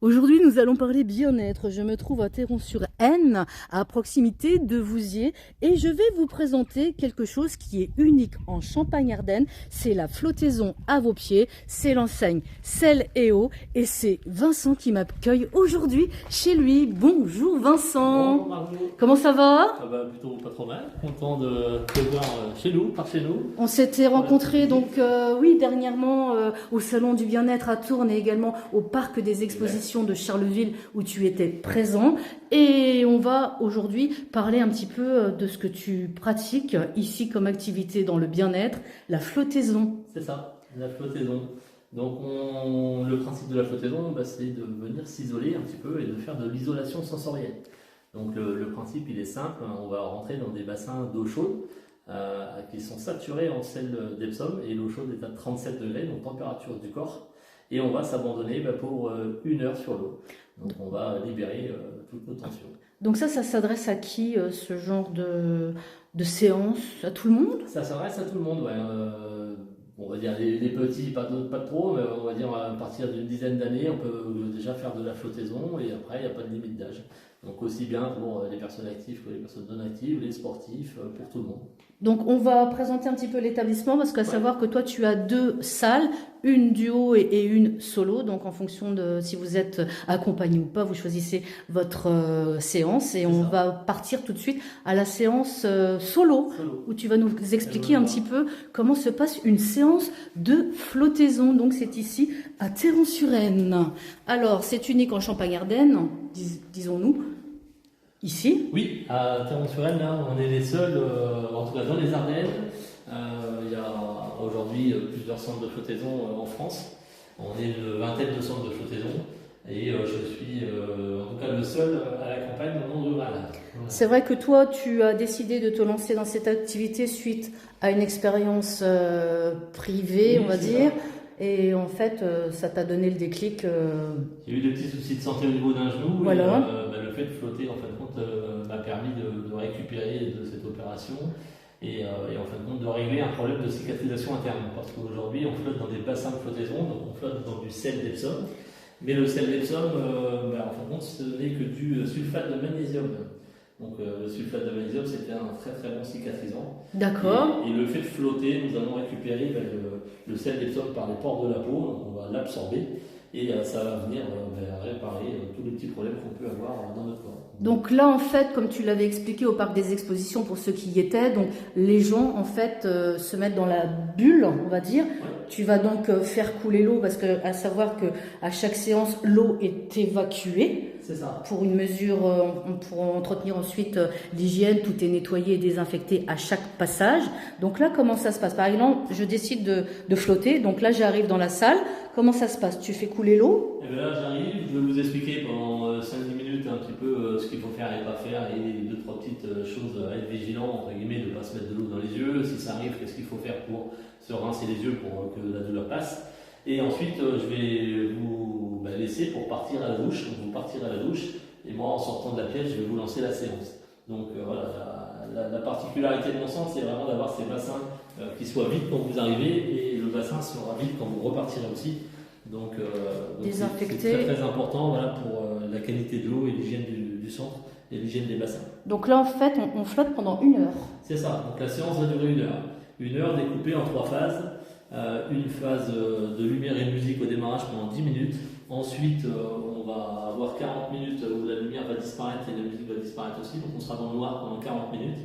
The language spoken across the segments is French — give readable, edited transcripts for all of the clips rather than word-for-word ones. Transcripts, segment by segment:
Aujourd'hui, nous allons parler bien-être. Je me trouve à Théron-sur-Aisne, à proximité de Vouziers, et je vais vous présenter quelque chose qui est unique en Champagne-Ardenne. C'est la flottaison à vos pieds. C'est l'enseigne Sel et Eau, et c'est Vincent qui m'accueille aujourd'hui chez lui. Bonjour Vincent. Bonjour Margot. Comment ça va? Ah bah, plutôt pas trop mal. Content de te voir chez nous, par chez nous. On s'était rencontrés donc oui dernièrement au salon du bien-être à Tourne et également au parc des expositions de Charleville où tu étais présent, et on va aujourd'hui parler un petit peu de ce que tu pratiques ici comme activité dans le bien-être, la flottaison. C'est ça, la flottaison. Donc le principe de la flottaison, c'est de venir s'isoler un petit peu et de faire de l'isolation sensorielle. Donc le principe il est simple, on va rentrer dans des bassins d'eau chaude qui sont saturés en sel d'Epsom, et l'eau chaude est à 37 degrés, donc température du corps, et on va s'abandonner pour 1 heure sur l'eau. Donc on va libérer toutes nos tensions. Donc ça s'adresse à qui ce genre de séance? À tout le monde? Ça s'adresse à tout le monde, ouais. On va dire les petits, pas trop, mais on va dire à partir d'une dizaine d'années, on peut déjà faire de la flottaison, et après il n'y a pas de limite d'âge. Donc aussi bien pour les personnes actives que les personnes non actives, les sportifs, pour tout le monde. Donc on va présenter un petit peu l'établissement, parce qu'à savoir que toi tu as 2 salles, une duo et une solo. Donc en fonction de si vous êtes accompagné ou pas, vous choisissez votre séance, et on va partir tout de suite à la séance solo, où tu vas nous expliquer un petit peu comment se passe une séance de flottaison. Donc c'est ici à Théron-sur-Aisne. Alors c'est unique en Champagne-Ardenne, disons-nous. Ici? Oui, à Théron-sur-Aisne, là, on est les seuls, en tout cas dans les Ardennes. Il y a aujourd'hui plusieurs centres de flottaison en France. On est une vingtaine de centres de flottaison, et je suis en tout cas le seul à la campagne dans le monde rural. Voilà. C'est vrai que toi, tu as décidé de te lancer dans cette activité suite à une expérience privée, Oui, on va c'est dire. ça. Et en fait, ça t'a donné le déclic. J'ai eu des petits soucis de santé au niveau d'un genou, Voilà. et le fait de flotter en fin de compte m'a permis de récupérer de cette opération, et en fin de compte de régler un problème de cicatrisation interne. Parce qu'aujourd'hui on flotte dans des bassins de flottaison, donc on flotte dans du sel d'Epsom, mais le sel d'Epsom, en fin de compte ce n'est que du sulfate de magnésium. Donc le sulfate de magnésium, c'était un très très bon cicatrisant. D'accord. Et le fait de flotter, nous allons récupérer le sel d'Epsom par les pores de la peau, donc on va l'absorber, et ça va venir réparer tous les petits problèmes qu'on peut avoir dans notre corps. Donc là, en fait, comme tu l'avais expliqué au parc des expositions pour ceux qui y étaient, donc les gens en fait se mettent dans la bulle, on va dire. Ouais. Tu vas donc faire couler l'eau, parce que à savoir que à chaque séance, l'eau est évacuée. C'est ça. Pour une mesure, pour entretenir ensuite l'hygiène, tout est nettoyé et désinfecté à chaque passage. Donc là, comment ça se passe? Par exemple, je décide de flotter, donc là j'arrive dans la salle. Comment ça se passe? Tu fais couler l'eau? Et bien là j'arrive, je vais vous expliquer pendant 5-10 minutes un petit peu ce qu'il faut faire et pas faire, et 2-3 petites choses à être vigilant, entre guillemets, de ne pas se mettre de l'eau dans les yeux. Si ça arrive, qu'est-ce qu'il faut faire pour se rincer les yeux pour que la douleur passe. Et ensuite, je vais vous laisser pour partir à la douche. Donc, vous partirez à la douche, et moi, en sortant de la pièce, je vais vous lancer la séance. Donc, voilà, la particularité de mon centre, c'est vraiment d'avoir ces bassins qui soient vides quand vous arrivez, et le bassin sera vide quand vous repartirez aussi. Donc Désinfecté. c'est très, très important, voilà, pour la qualité de l'eau et l'hygiène du centre et l'hygiène des bassins. Donc là, en fait, on flotte pendant 1 heure. C'est ça. Donc, la séance va durer 1 heure. 1 heure découpée en 3 phases. Une phase de lumière et de musique au démarrage pendant 10 minutes. Ensuite, on va avoir 40 minutes où la lumière va disparaître et la musique va disparaître aussi. Donc on sera dans le noir pendant 40 minutes.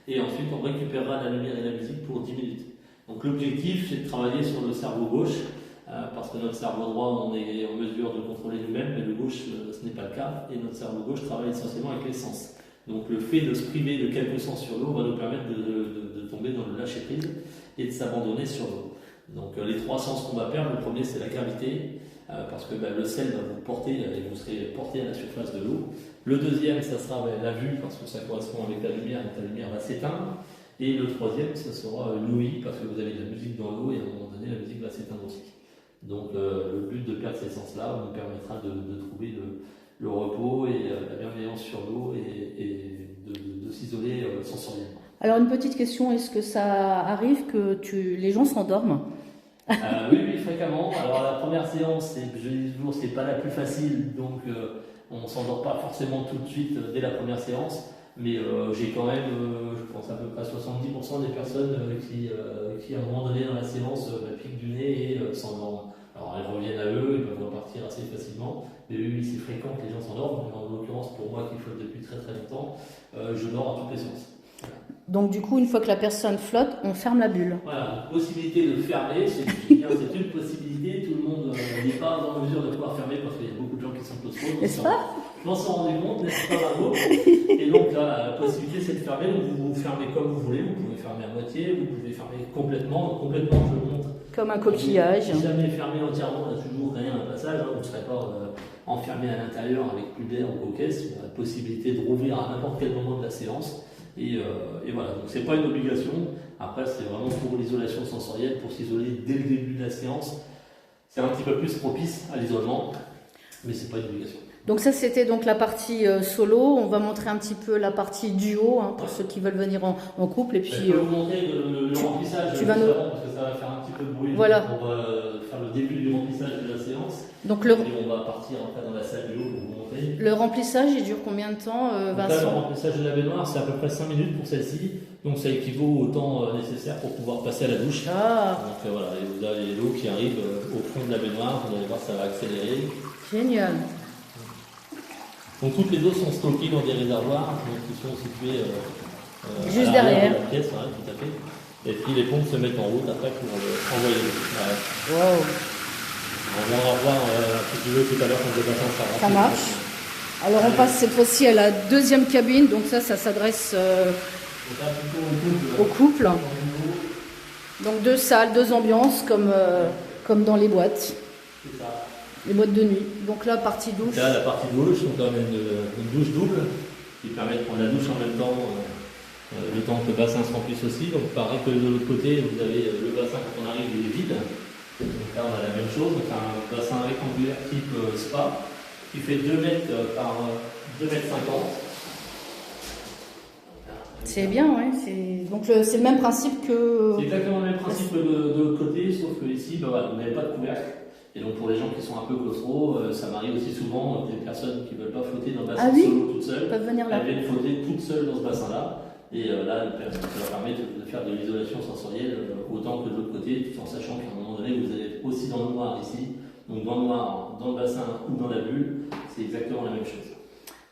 Et ensuite, on récupérera la lumière et la musique pour 10 minutes. Donc l'objectif, c'est de travailler sur le cerveau gauche, parce que notre cerveau droit, on est en mesure de contrôler nous-mêmes, mais le gauche, ce n'est pas le cas. Et notre cerveau gauche travaille essentiellement avec les sens. Donc le fait de se priver de quelques sens sur l'eau va nous permettre de tomber dans le lâcher-prise et de s'abandonner sur l'eau. Donc les 3 sens qu'on va perdre, le premier c'est la gravité, parce que le sel va vous porter, et vous serez porté à la surface de l'eau. Le deuxième, ça sera la vue, parce que ça correspond avec la lumière, et la lumière va s'éteindre. Et le troisième, ça sera l'ouïe, parce que vous avez de la musique dans l'eau, et à un moment donné, la musique va s'éteindre aussi. Donc le but de perdre ces sens-là nous permettra de trouver le repos et la bienveillance sur l'eau, et de s'isoler sensoriellement. Alors une petite question, est-ce que ça arrive que les gens s'endorment? Oui, oui, fréquemment. Alors la première séance, je dis toujours, c'est pas la plus facile, donc on s'endort pas forcément tout de suite dès la première séance. Mais j'ai quand même, je pense à peu près 70% des personnes qui, à un moment donné dans la séance, piquent du nez et s'endorment. Alors elles reviennent à eux, ils peuvent repartir assez facilement. Mais oui, oui, c'est fréquent que les gens s'endorment. Mais en l'occurrence, pour moi qui flotte depuis très très longtemps, je dors à toutes les séances. Donc du coup, une fois que la personne flotte, on ferme la bulle. Voilà, possibilité de fermer, c'est une possibilité, tout le monde n'est pas en mesure de pouvoir fermer parce qu'il y a beaucoup de gens qui sont claustrophones. N'est-ce pas? Je m'en suis rendu compte, n'est-ce pas Margot? Et donc là, la possibilité c'est de fermer, donc vous fermez comme vous voulez, vous pouvez fermer à moitié, vous pouvez fermer complètement, donc complètement je le montre. Comme un coquillage. Si jamais fermé entièrement, on a toujours rien à un passage, hein, vous ne serez pas enfermé à l'intérieur avec plus d'air ou aux caisses, il y a la possibilité de rouvrir à n'importe quel moment de la séance. Et voilà, donc c'est pas une obligation. Après, c'est vraiment pour l'isolation sensorielle, pour s'isoler dès le début de la séance. C'est un petit peu plus propice à l'isolement, mais c'est pas une obligation. Donc ça, c'était donc la partie solo. On va montrer un petit peu la partie duo pour ceux qui veulent venir en couple. Et puis, je peux vous montrer le remplissage parce que ça va faire un petit peu de bruit. Voilà. On va faire le début du remplissage de la séance. Donc et on va partir après dans la salle du haut pour vous montrer. Le remplissage, il dure combien de temps, Vincent? Le remplissage de la baignoire, c'est à peu près 5 minutes pour celle-ci. Donc ça équivaut au temps nécessaire pour pouvoir passer à la douche. Donc voilà, et vous avez l'eau qui arrive au fond de la baignoire. Vous allez voir, ça va accélérer. Génial. Donc toutes les eaux sont stockées dans des réservoirs qui sont situés juste derrière de la pièce, ouais, tout à fait. Et puis les pompes se mettent en route après pour envoyer l'eau. Ouais. Wow. On viendra voir si tu veux tout à l'heure quand le bassin sera rempli. Ça marche. Alors on passe cette fois-ci à la deuxième cabine, donc ça s'adresse au couple. Donc 2 salles, 2 ambiances comme dans les boîtes. C'est ça. Les boîtes de nuit. Donc là, partie douche. Là, la partie douche, donc on a une douche double qui permet de prendre la douche en même temps, le temps que le bassin se remplisse aussi. Donc pareil que de l'autre côté, vous avez le bassin quand on arrive, il est vide. Donc là, on a la même chose. Donc un bassin rectangulaire type spa qui fait 2 mètres par 2 mètres 50. C'est bien, oui. Donc c'est le même principe que... C'est exactement le même principe de l'autre côté, sauf que ici, voilà, vous n'avez pas de couvercle. Et donc pour les gens qui sont un peu claustro, ça m'arrive aussi souvent des personnes qui ne veulent pas flotter dans le bassin solo toutes seules. Peuvent venir là. Elles viennent flotter toutes seules dans ce bassin-là. Et là, ça leur permet de faire de l'isolation sensorielle autant que de l'autre côté, tout en sachant qu'à un moment donné, vous allez être aussi dans le noir ici. Donc dans le noir, dans le bassin ou dans la bulle, c'est exactement la même chose.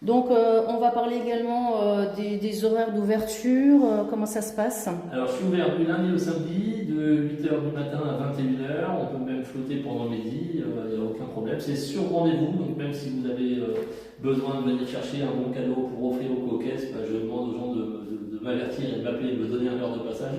Donc on va parler également des horaires d'ouverture, comment ça se passe? Alors je suis ouvert du lundi au samedi, de 8h du matin à 21h, on peut même flotter pendant midi, il n'y a aucun problème. C'est sur rendez-vous, donc même si vous avez besoin de venir chercher un bon cadeau pour offrir aux coquesses, je demande aux gens de m'avertir et de m'appeler et de me donner un heure de passage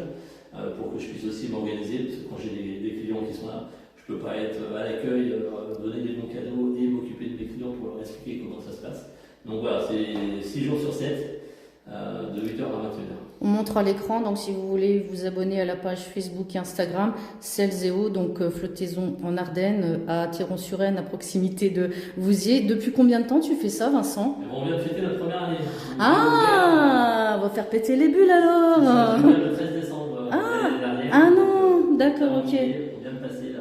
pour que je puisse aussi m'organiser, parce que quand j'ai des clients qui sont là, je ne peux pas être à l'accueil, donner des bons cadeaux et m'occuper de mes clients pour leur expliquer comment ça se passe. Donc voilà, c'est 6 jours sur 7, de 8h à 21h. On montre à l'écran, donc si vous voulez vous abonner à la page Facebook et Instagram, Celzéo, donc flottaison en Ardennes, à Théron-sur-Aisne, à proximité de Vouziers. Depuis combien de temps tu fais ça, Vincent? On vient de fêter notre première année. Ah, on va faire péter les bulles alors. Le 13 décembre l'année dernière. Ah non, d'accord, ok. On vient de passer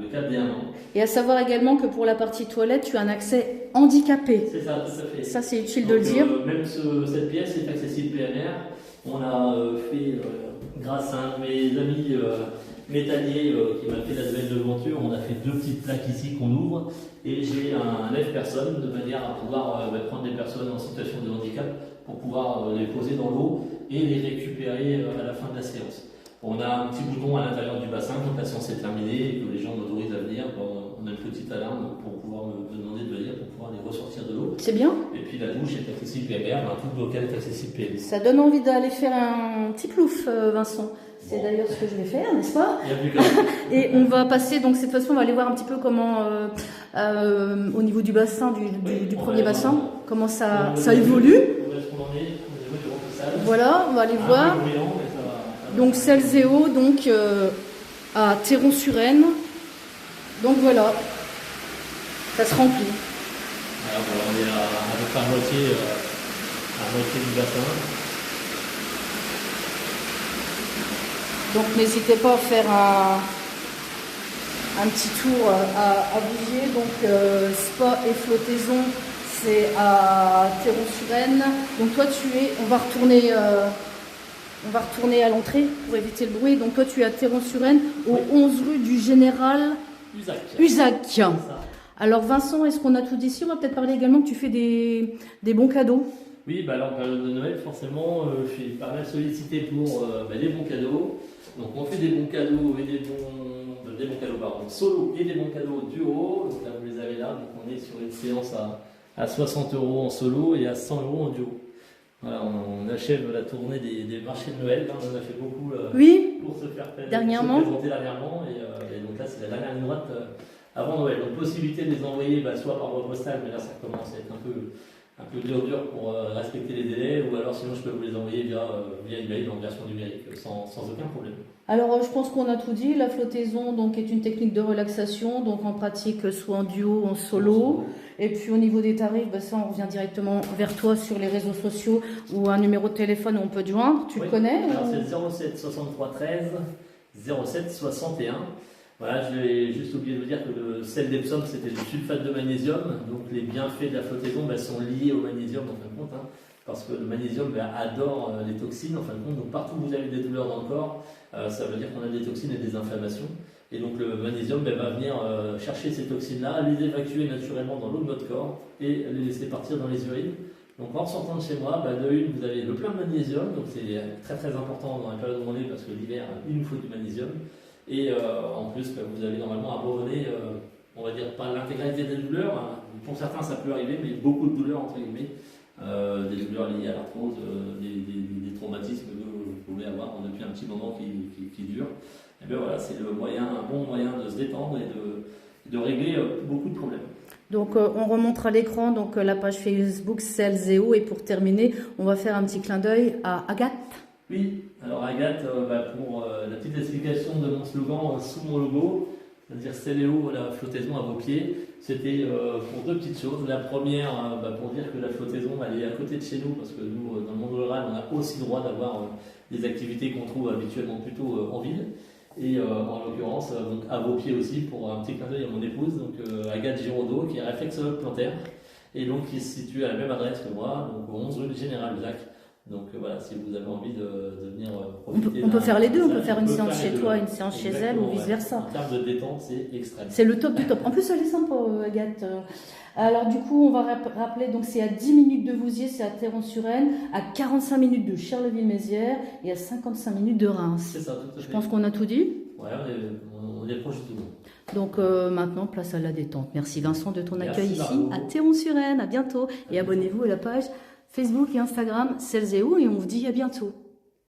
le cap des 1 an. Et à savoir également que pour la partie toilette, tu as un accès handicapé. C'est ça, tout à fait. Ça, c'est utile de le dire. Même cette pièce est accessible PNR. On a fait, grâce à un de mes amis métalliers qui m'a fait la nouvelle devanture, on a fait 2 petites plaques ici qu'on ouvre. Et j'ai un lève-personne de manière à pouvoir prendre des personnes en situation de handicap pour pouvoir les poser dans l'eau et les récupérer à la fin de la séance. On a un petit bouton à l'intérieur du bassin quand la séance est terminée et que les gens m'autorisent à venir. On a une petite alarme pour pouvoir me demander de venir, pour pouvoir les ressortir de l'eau. C'est bien. Et puis la douche est accessible PMR, un tout local est accessible PMR. Ça donne envie d'aller faire un petit plouf, Vincent. C'est d'ailleurs ce que je vais faire, n'est-ce pas? Il y a plus qu'à. Et on va passer, donc cette fois-ci, on va aller voir un petit peu comment, au niveau du bassin, du premier bassin, comment ça évolue. Voilà, on va aller voir. Donc Celzéo, donc à Théron-sur-Aisne. Donc voilà, ça se remplit. Alors, on est à peu près à moitié du bassin. Donc n'hésitez pas à faire un petit tour à Bouvier. Donc spa et flottaison, c'est à Théron-sur-Aisne. Donc toi on va retourner à l'entrée pour éviter le bruit. Donc toi tu es à Théron-sur-Aisne, au 11 rue du Général Usac. Alors Vincent, est-ce qu'on a tout dit ici? On va peut-être parler également que tu fais des bons cadeaux. Oui, en période de Noël, forcément, je suis pas mal sollicité pour des bons cadeaux. Donc on fait des bons cadeaux et des bons cadeaux solo et des bons cadeaux duo. Donc là vous les avez là. Donc on est sur une séance à 60 € en solo et à 100 € en duo. Voilà, on achève la tournée des marchés de Noël. On en a fait beaucoup pour se faire présenter dernièrement. Et donc là c'est la dernière ligne droite avant Noël. Donc possibilité de les envoyer soit par voie postale, mais là ça commence à être un peu dur pour respecter les délais, ou alors sinon je peux vous les envoyer via email en version numérique sans aucun problème. Alors je pense qu'on a tout dit. La flottaison donc est une technique de relaxation, donc en pratique soit en duo, en solo. Et puis au niveau des tarifs, ça on revient directement vers toi sur les réseaux sociaux ou un numéro de téléphone où on peut te joindre. Tu le connais? Alors c'est 07 63 13 07 61. Voilà, je vais juste oublier de vous dire que le sel d'Epsom c'était du sulfate de magnésium, donc les bienfaits de la flottaison sont liés au magnésium en fin de compte, parce que le magnésium adore les toxines en fin de compte, donc partout où vous avez des douleurs dans le corps, ça veut dire qu'on a des toxines et des inflammations, et donc le magnésium va venir chercher ces toxines-là, les évacuer naturellement dans l'eau de notre corps et les laisser partir dans les urines. Donc en sortant de chez moi, de une, vous avez le plein de magnésium, donc c'est très très important dans la période où on est, parce que l'hiver, il nous faut du magnésium. Et en plus, vous avez normalement abandonné, on va dire, pas l'intégralité des douleurs. Pour certains, ça peut arriver, mais beaucoup de douleurs, entre guillemets. Des douleurs liées à l'arthrose, des traumatismes que vous pouvez avoir depuis un petit moment qui durent. Et bien voilà, c'est un bon moyen de se détendre et de régler beaucoup de problèmes. Donc on remonte à l'écran la page Facebook Selzeo, et pour terminer, on va faire un petit clin d'œil à Agathe. Oui, alors Agathe, pour la petite explication de mon slogan sous mon logo, c'est-à-dire Céléo, la flottaison à vos pieds, c'était pour deux petites choses. La première, pour dire que la flottaison elle est à côté de chez nous, parce que nous, dans le monde rural, on a aussi le droit d'avoir des activités qu'on trouve habituellement plutôt en ville. Et en l'occurrence, à vos pieds aussi, pour un petit clin d'œil à mon épouse, donc Agathe Giraudot, qui est réflexologue plantaire, et donc qui se situe à la même adresse que moi, donc au 11 rue du Général Usac. Donc voilà, si vous avez envie de venir profiter. On peut faire les deux, on peut faire une séance chez toi, une séance chez elle, ou vice-versa. En termes de détente, c'est extrême. C'est le top du top. En plus, elle est sympa, Agathe. Alors du coup, on va rappeler, donc c'est à 10 minutes de Vouziers, c'est à Théron-sur-Aisne, à 45 minutes de Charleville-Mézières et à 55 minutes de Reims. C'est ça, tout à fait. Je pense qu'on a tout dit. Ouais, on est proche de tout le monde. Donc maintenant, place à la détente. Merci Vincent de ton accueil ici à Théron-sur-Aisne. À bientôt. Et abonnez-vous à la page Facebook et Instagram Selzeo, et on vous dit à bientôt.